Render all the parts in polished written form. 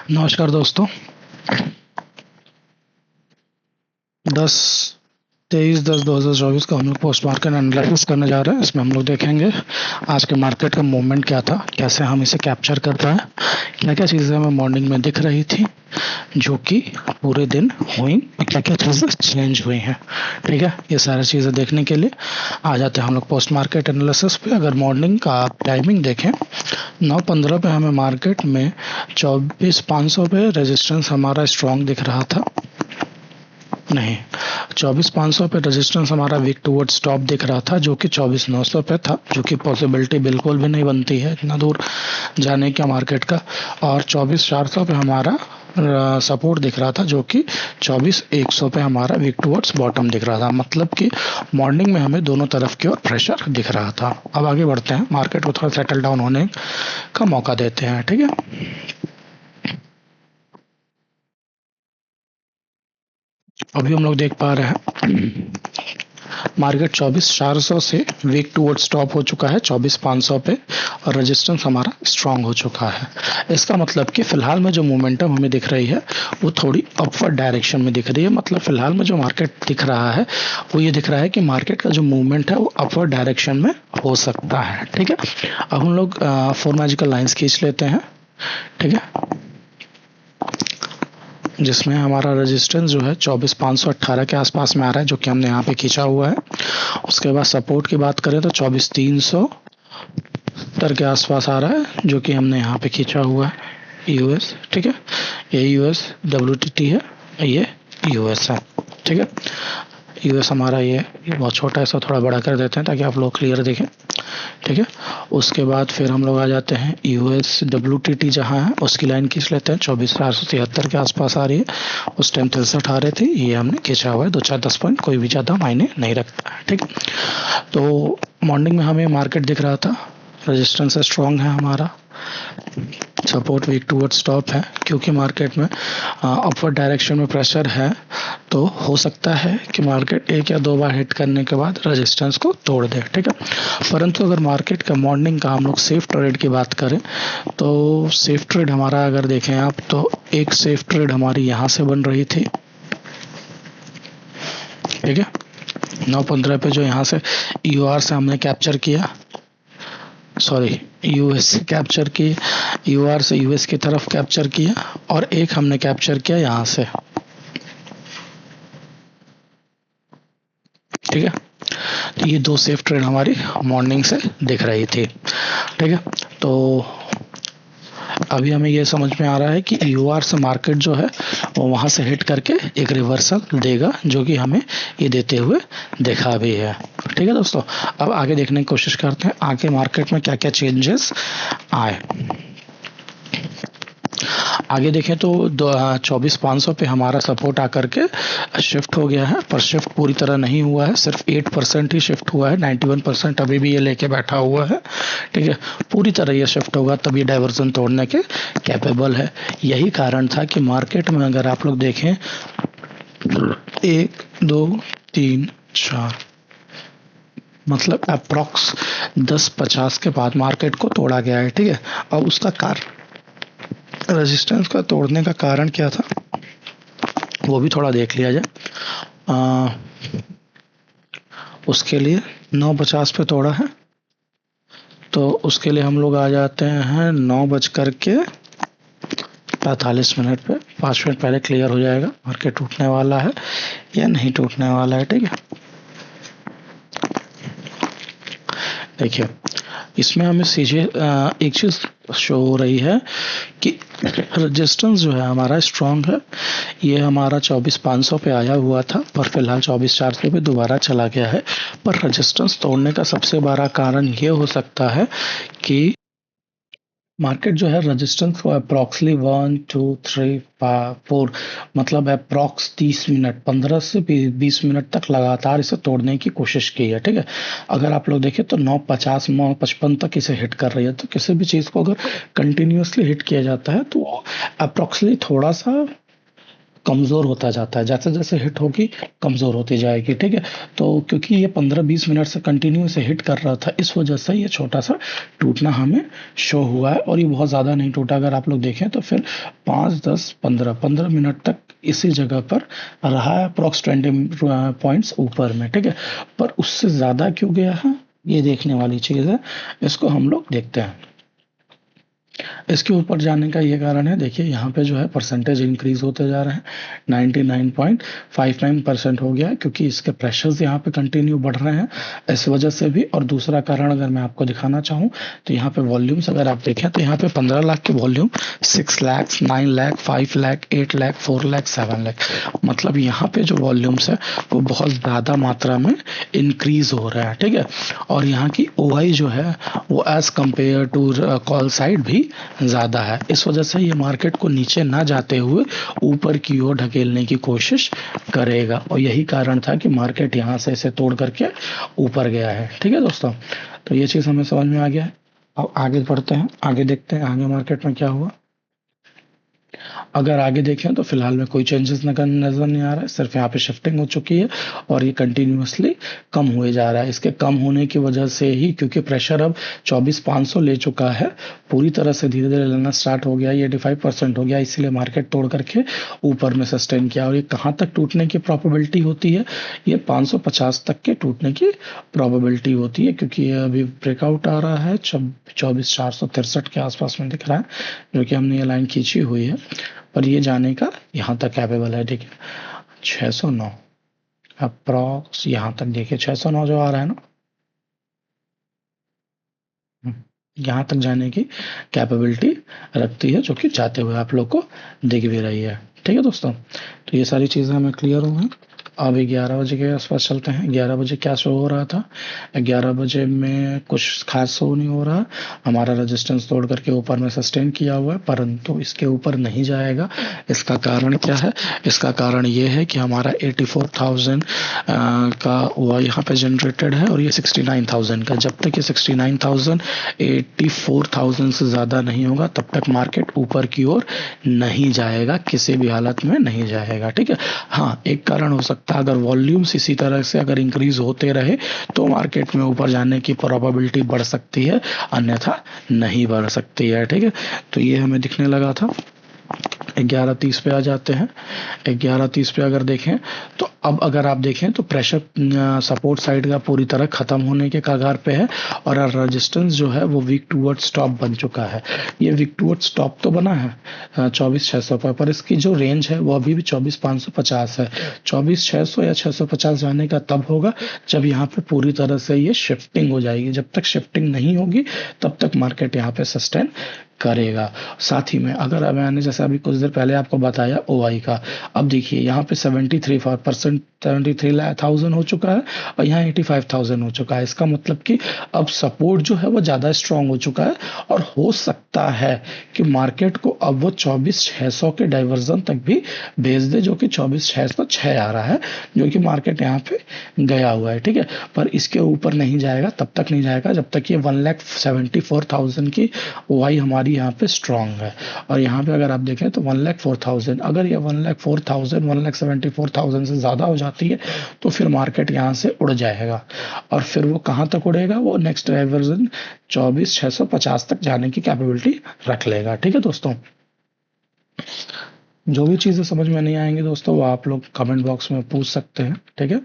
नमस्कार दोस्तों। 10/23/10/2024 का हम लोग पोस्ट मार्केट एनालिसिस करने जा रहे हैं। इसमें हम लोग देखेंगे आज के मार्केट का मूवमेंट क्या था, कैसे हम इसे कैप्चर कर पाए, क्या क्या चीज़ें हमें मॉर्निंग में दिख रही थी जो कि पूरे दिन हुई, क्या क्या चीज़ें चेंज हुई हैं। ठीक है, ये सारी चीज़ें देखने के लिए आ जाते हैं हम लोग पोस्ट मार्केट एनालिसिस पे। अगर मॉर्निंग का आप टाइमिंग देखें, 9:15 पे हमें मार्केट में 24,500 पे रेजिस्टेंस हमारा स्ट्रॉन्ग दिख रहा था। नहीं, 24,500 पे रेजिस्टेंस हमारा वीक टूवर्ड स्टॉप दिख रहा था, जो कि 24,900 पे था, जो कि पॉसिबिलिटी बिल्कुल भी नहीं बनती है इतना दूर जाने का मार्केट का। और 24,400 पे हमारा सपोर्ट दिख रहा था, जो कि 24,100 पे हमारा वीक टूवर्ड्स बॉटम दिख रहा था। मतलब कि मॉर्निंग में हमें दोनों तरफ की ओर प्रेशर दिख रहा था। अब आगे बढ़ते हैं, मार्केट को थोड़ा सेटल डाउन होने का मौका देते हैं। ठीक है, अभी हम लोग देख पा रहे हैं मार्केट 24,400 से वीक टूवर्ड स्टॉप हो चुका है 24,500 पे, और रेजिस्टेंस हमारा स्ट्रांग हो चुका है। इसका मतलब कि फिलहाल में जो मोमेंटम हमें दिख रही है वो थोड़ी अपवर्ड डायरेक्शन में दिख रही है। मतलब फिलहाल में जो मार्केट दिख रहा है वो ये दिख रहा है कि मार्केट का जो मूवमेंट है वो अपवर्ड डायरेक्शन में हो सकता है। ठीक है, अब हम लोग 4 मैजिकल लाइंस खींच लेते हैं। ठीक है, जिसमें हमारा रेजिस्टेंस जो है 24,518 के आसपास में आ रहा है, जो कि हमने यहाँ पे खींचा हुआ है। उसके बाद सपोर्ट की बात करें तो 24,370 के आसपास आ रहा है, जो कि हमने यहाँ पे खींचा हुआ है यूएस। ठीक है, ये यूएस डब्ल्यूटीटी है, ये यूएस है। ठीक है, यूएस हमारा ये बहुत छोटा है, इसको थोड़ा बड़ा कर देते हैं ताकि आप लोग क्लियर देखें। ठीक है, उसके बाद फिर हम लोग आ जाते हैं यूएस डब्ल्यूटीटी जहाँ है उसकी लाइन खींच लेते हैं। 24,473 के आसपास आ रही है, उस टाइम 63 आ रहे थे, ये हमने खींचा हुआ है। 2-4-10 पॉइंट कोई भी ज़्यादा मायने नहीं रखता है। ठीक, तो मॉर्निंग में हमें मार्केट दिख रहा था, रेजिस्टेंस स्ट्रॉन्ग है हमारा, सपोर्ट वीक टूवर्ड स्टॉप है, क्योंकि मार्केट में अपवर्ड डायरेक्शन में प्रेशर है। तो हो सकता है कि मार्केट एक या दो बार हिट करने के बाद रेजिस्टेंस को तोड़ दे। ठीक है, परंतु अगर मार्केट का मॉर्निंग का हम लोग सेफ ट्रेड की बात करें तो सेफ ट्रेड हमारा अगर देखें आप तो एक सेफ ट्रेड हमारी यहाँ से बन रही थी। ठीक है, 9:15 पे जो यहाँ से यूआर से हमने कैप्चर किया, सॉरी यूएस से कैप्चर की, यूआर से यूएस की तरफ कैप्चर किया, और एक हमने कैप्चर किया यहाँ से। ठीक है, तो ये दो सेफ ट्रेड हमारी मॉर्निंग से दिख रही थी। ठीक है, तो अभी हमें ये समझ में आ रहा है कि यूआर से मार्केट जो है वो वहां से हिट करके एक रिवर्सल देगा, जो कि हमें ये देते हुए देखा भी है। ठीक है दोस्तों, अब आगे देखने की कोशिश करते हैं आगे मार्केट में क्या क्या चेंजेस आए। आगे देखें तो 24,500 पे हमारा सपोर्ट आकर के शिफ्ट हो गया है, पर शिफ्ट पूरी तरह नहीं हुआ है, सिर्फ 8% ही शिफ्ट हुआ है। 91% अभी भी ये लेके बैठा हुआ है। ठीक है, पूरी तरह ये शिफ्ट होगा तब ये डाइवर्जन तोड़ने के कैपेबल है। यही कारण था कि मार्केट में अगर आप लोग देखें 1 2 3 4 मतलब अप्रॉक्स 10-50 के बाद मार्केट को तोड़ा गया है। ठीक है, अब उसका कारण, रेजिस्टेंस का तोड़ने का कारण क्या था वो भी थोड़ा देख लिया जाए। उसके लिए 9:50 पे तोड़ा है, तो उसके लिए हम लोग आ जाते हैं 9:45 पे। 5 मिनट पहले क्लियर हो जाएगा मार्केट टूटने वाला है या नहीं टूटने वाला है। ठीक है, देखिए इसमें हमें सीधे एक चीज शो हो रही है कि रेजिस्टेंस जो है हमारा स्ट्रांग है। ये हमारा 24,500 पे आया हुआ था, पर फिलहाल 24,400 पे दोबारा चला गया है। पर रेजिस्टेंस तोड़ने का सबसे बड़ा कारण ये हो सकता है कि मार्केट जो है रेजिस्टेंस को अप्रॉक्सली 1 2 3 4 मतलब अप्रॉक्स 30 मिनट 15 से 20 मिनट तक लगातार इसे तोड़ने की कोशिश की है। ठीक है, अगर आप लोग देखें तो 9:50 9:55 तक इसे हिट कर रही है। तो किसी भी चीज़ को अगर कंटिन्यूसली हिट किया जाता है तो अप्रॉक्सली थोड़ा सा कमज़ोर होता जाता है, जैसे जैसे हिट होगी कमज़ोर होती जाएगी, ठीक है। तो क्योंकि ये 15-20 मिनट से कंटिन्यू से हिट कर रहा था, इस वजह से ये छोटा सा टूटना हमें शो हुआ है, और ये बहुत ज़्यादा नहीं टूटा। अगर आप लोग देखें तो फिर 5, 10, 15 मिनट तक इसी जगह पर रहा है, अप्रॉक्स 20 पॉइंट्स ऊपर में, ठीक है। पर उससे ज़्यादा क्यों गया है, ये देखने वाली चीज़ है, इसको हम लोग देखते हैं। इसके ऊपर जाने का ये कारण है, देखिए यहाँ पे जो है परसेंटेज इंक्रीज होते जा रहे हैं, 99.59% हो गया है, क्योंकि इसके प्रेशर्स यहाँ पे कंटिन्यू बढ़ रहे हैं इस वजह से भी। और दूसरा कारण अगर मैं आपको दिखाना चाहूँ तो यहाँ पे वॉल्यूम्स अगर आप देखें तो यहाँ पे 15 लाख के वॉल्यूम 6 लाख, 9 लाख, 5 लाख, 8 लाख, 4 लाख, 7 लाख, मतलब यहाँ पे जो वॉल्यूम्स है वो बहुत ज़्यादा मात्रा में इंक्रीज हो रहा है, ठीक है। और यहाँ की ओआई जो है वो as compare to call side भी ज़्यादा है, इस वजह से ये मार्केट को नीचे ना जाते हुए ऊपर की ओर ढकेलने की कोशिश करेगा, और यही कारण था कि मार्केट यहाँ से इसे तोड़ करके ऊपर गया है, ठीक है दोस्तों। तो ये चीज़ हमें समझ में आ गया है। अब आगे बढ़ते हैं, आगे देखते हैं आगे मार्केट में क्या हुआ। अगर आगे देखें तो फिलहाल में कोई चेंजेस नज़र नहीं आ रहा है, सिर्फ यहाँ पे शिफ्टिंग हो चुकी है और ये कंटिन्यूअसली कम हुए जा रहा है। इसके कम होने की वजह से ही, क्योंकि प्रेशर अब 24,500 ले चुका है, पूरी तरह से धीरे धीरे लेना स्टार्ट हो गया, ये 85% हो गया, इसीलिए मार्केट तोड़ करके ऊपर में सस्टेन किया। और ये कहाँ तक टूटने की प्रॉबिलिटी होती है, ये 550 तक के टूटने की प्रॉबिलिटी होती है, क्योंकि ये अभी ब्रेकआउट आ रहा है 24,463 के आसपास में दिख रहा है, जो कि हमने ये लाइन खींची हुई है, पर ये जाने का यहाँ तक कैपेबल है, ठीक है। 609 अप्रॉक्स यहाँ तक देखिए, 609 जो आ रहा है ना, यहाँ तक जाने की कैपेबिलिटी रखती है, जो कि जाते हुए आप लोग को दिख भी रही है, ठीक है दोस्तों। तो ये सारी चीज़ें हमें क्लियर हो गई। अब 11 बजे के आसपास चलते हैं। 11 बजे क्या शो हो रहा था, 11 बजे में कुछ खास शो नहीं हो रहा, हमारा रेजिस्टेंस तोड़ करके ऊपर में सस्टेन किया हुआ है, परंतु इसके ऊपर नहीं जाएगा। इसका कारण क्या है, इसका कारण ये है कि हमारा 84,000 का हुआ यहाँ पे जनरेटेड है, और ये 69,000 का, जब तक ये 69,000 84,000 से ज़्यादा नहीं होगा तब तक मार्केट ऊपर की ओर नहीं जाएगा, किसी भी हालत में नहीं जाएगा, ठीक है। हाँ, एक कारण हो सकता है, अगर वॉल्यूम्स इसी तरह से अगर इंक्रीज होते रहे तो मार्केट में ऊपर जाने की प्रोबेबिलिटी बढ़ सकती है, अन्यथा नहीं बढ़ सकती है, ठीक है। तो ये हमें दिखने लगा था। 11:30 पे आ जाते हैं। 11:30 पे अगर देखें तो अब अगर आप देखें तो प्रेशर सपोर्ट साइड का पूरी तरह खत्म होने के कगार पे है, और रेजिस्टेंस जो है वो वीक टूवर्ड स्टॉप बन चुका है। ये वीक टूवर्ड स्टॉप तो बना है 24,600 पर इसकी जो रेंज है वो अभी भी 24,550 है। 24,600 या 650 जाने का तब होगा जब यहाँ पे पूरी तरह से ये शिफ्टिंग हो जाएगी। जब तक शिफ्टिंग नहीं होगी तब तक मार्केट यहाँ पे सस्टेन करेगा। साथ ही में अगर मैंने जैसे अभी कुछ देर पहले आपको बताया ओआई का, अब देखिए यहाँ पे 73% 73,000 हो चुका है, और यहाँ 85,000 हो चुका है। इसका मतलब कि अब सपोर्ट जो है वो ज़्यादा स्ट्रांग हो चुका है, और हो सकता है कि मार्केट को अब वो 24,600 के डाइवर्जन तक भी भेज दे, जो कि 24,606 आ रहा है, जो कि मार्केट यहाँ पे गया हुआ है, ठीक है। पर इसके ऊपर नहीं जाएगा, तब तक नहीं जाएगा जब तक ये 1,74,000 की ओआई हमारी यहाँ पे स्ट्रांग है। और यहाँ पे अगर आप देखें तो 1,04,000, अगर ये 1,04,000 1,74,000 से ज़्यादा हो जाती है तो फिर मार्केट यहाँ से उड़ जाएगा, और फिर वो कहाँ तक उड़ेगा, वो नेक्स्ट डाइवर्जन 24,650 तक जाने की कैपेबिलिटी रख लेगा, ठीक है दोस्तों। जो भी चीज़ें समझ में नहीं आएंगी दोस्तों वो आप लोग कमेंट बॉक्स में पूछ सकते हैं, ठीक है।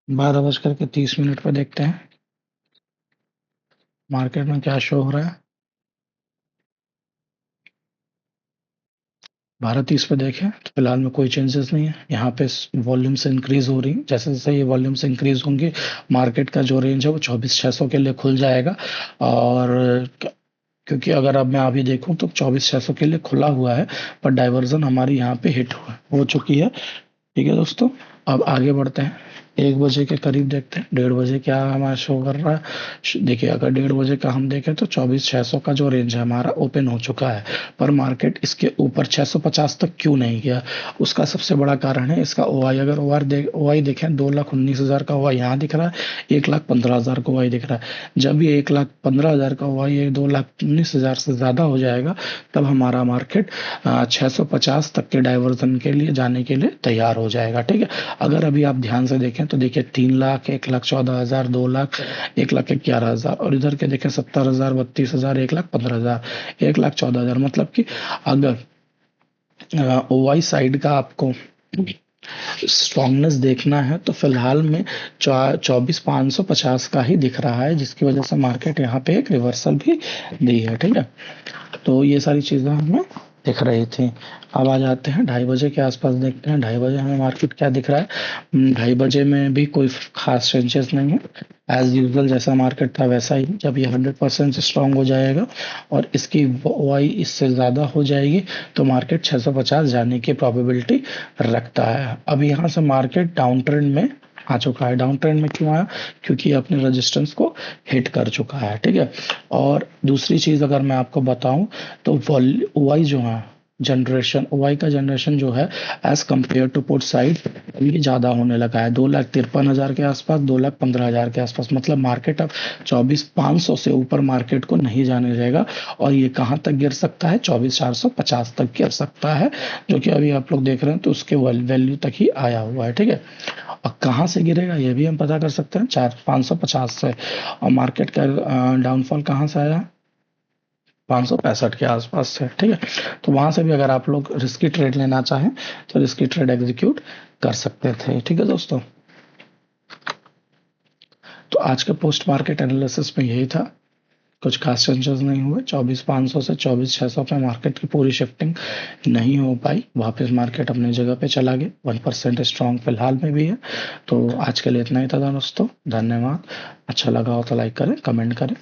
बारह बज करके 30 मिनट पर देखते हैं मार्केट में क्या शो हो रहा है। 12:30 पे देखें तो फिलहाल में कोई चेंजेस नहीं है, यहाँ पे वॉल्यूम्स इंक्रीज हो रही हैं। जैसे जैसे ये वॉल्यूम्स इंक्रीज होंगे मार्केट का जो रेंज है वो 24,600 के लिए खुल जाएगा। और क्योंकि अगर अब मैं अभी देखूं तो 24,600 के लिए खुला हुआ है, पर डाइवर्जन हमारी यहाँ पे हिट हो चुकी है, ठीक है दोस्तों। अब आगे बढ़ते हैं। 1 बजे के करीब देखते हैं, 1:30 क्या हमारा शो कर रहा है। देखिए अगर 1:30 का हम देखें तो 24,600 का जो रेंज है हमारा ओपन हो चुका है, पर मार्केट इसके ऊपर 650 तक क्यों नहीं गया। उसका सबसे बड़ा कारण है इसका ओआई। अगर ओआई देखें 2,19,000 का ओआई यहाँ दिख रहा है, 1,15,000 का ओआई दिख रहा है। जब ये 1,15,000 का ओआई 2,19,000 से ज्यादा हो जाएगा तब हमारा मार्केट 650 तक के डाइवर्जन के लिए जाने के लिए तैयार हो जाएगा। ठीक है, अगर अभी आप ध्यान से देखें तो देखिए 3,00,000, 1,14,000, 2,00,000, 1,11,000 और इधर के देखें 70,000, 32,000, 1,15,000, 1,14,000। मतलब कि अगर ओवाई साइड का आपको स्ट्रॉन्गनेस देखना है तो फिलहाल में 24,550 का ही दिख रहा है, जिसकी वजह से मार्केट यहाँ पे एक रिवर्सल भी दी है। ठीक है, तो ये सारी चीजें हमें दिख रही थी। अब आ जाते हैं 2:30 के आसपास, देखते हैं 2:30 हमें मार्केट क्या दिख रहा है। 2:30 में भी कोई खास चेंजेस नहीं है, एज यूजुअल जैसा मार्केट था वैसा ही। जब ये 100% स्ट्रांग हो जाएगा और इसकी वाई इससे ज़्यादा हो जाएगी तो मार्केट 650 जाने की प्रोबेबिलिटी रखता है। अब यहाँ से मार्केट डाउन ट्रेंड में आ चुका है। डाउन ट्रेंड में क्यों आया, क्योंकि अपने रेजिस्टेंस को हिट कर चुका है। ठीक है, और दूसरी चीज़ अगर मैं आपको बताऊं तो वाई जो है जनरेशन, वाई का जनरेशन जो है as compare to put side ये ज़्यादा होने लगा है। 2,53,000 के आसपास, 2,15,000 के आसपास। मतलब मार्केट अब 24,500 से ऊपर मार्केट को नहीं जाने देगा और ये कहाँ तक गिर सकता है, 24,450 तक गिर सकता है, जो कि अभी आप लोग देख रहे हैं तो उसके वैल्यू तक ही आया हुआ है। ठीक है, और कहाँ से गिरेगा ये भी हम पता कर सकते हैं, 550 से। और मार्केट का डाउनफॉल कहाँ से आया, 565 के आसपास से। ठीक है, तो वहां से भी अगर आप लोग रिस्की ट्रेड लेना चाहें तो रिस्की ट्रेड एग्जीक्यूट कर सकते थे। ठीक है दोस्तों, तो आज के पोस्ट मार्केट एनालिसिस में यही था, कुछ खास चेंजेस नहीं हुए। 24,500 से 24,600 पे मार्केट की पूरी शिफ्टिंग नहीं हो पाई, वापस मार्केट अपनी जगह पे चला गया। 1% स्ट्रॉन्ग फिलहाल में भी है। तो आज के लिए इतना ही था दोस्तों, धन्यवाद। अच्छा लगा हो तो लाइक करें, कमेंट करें।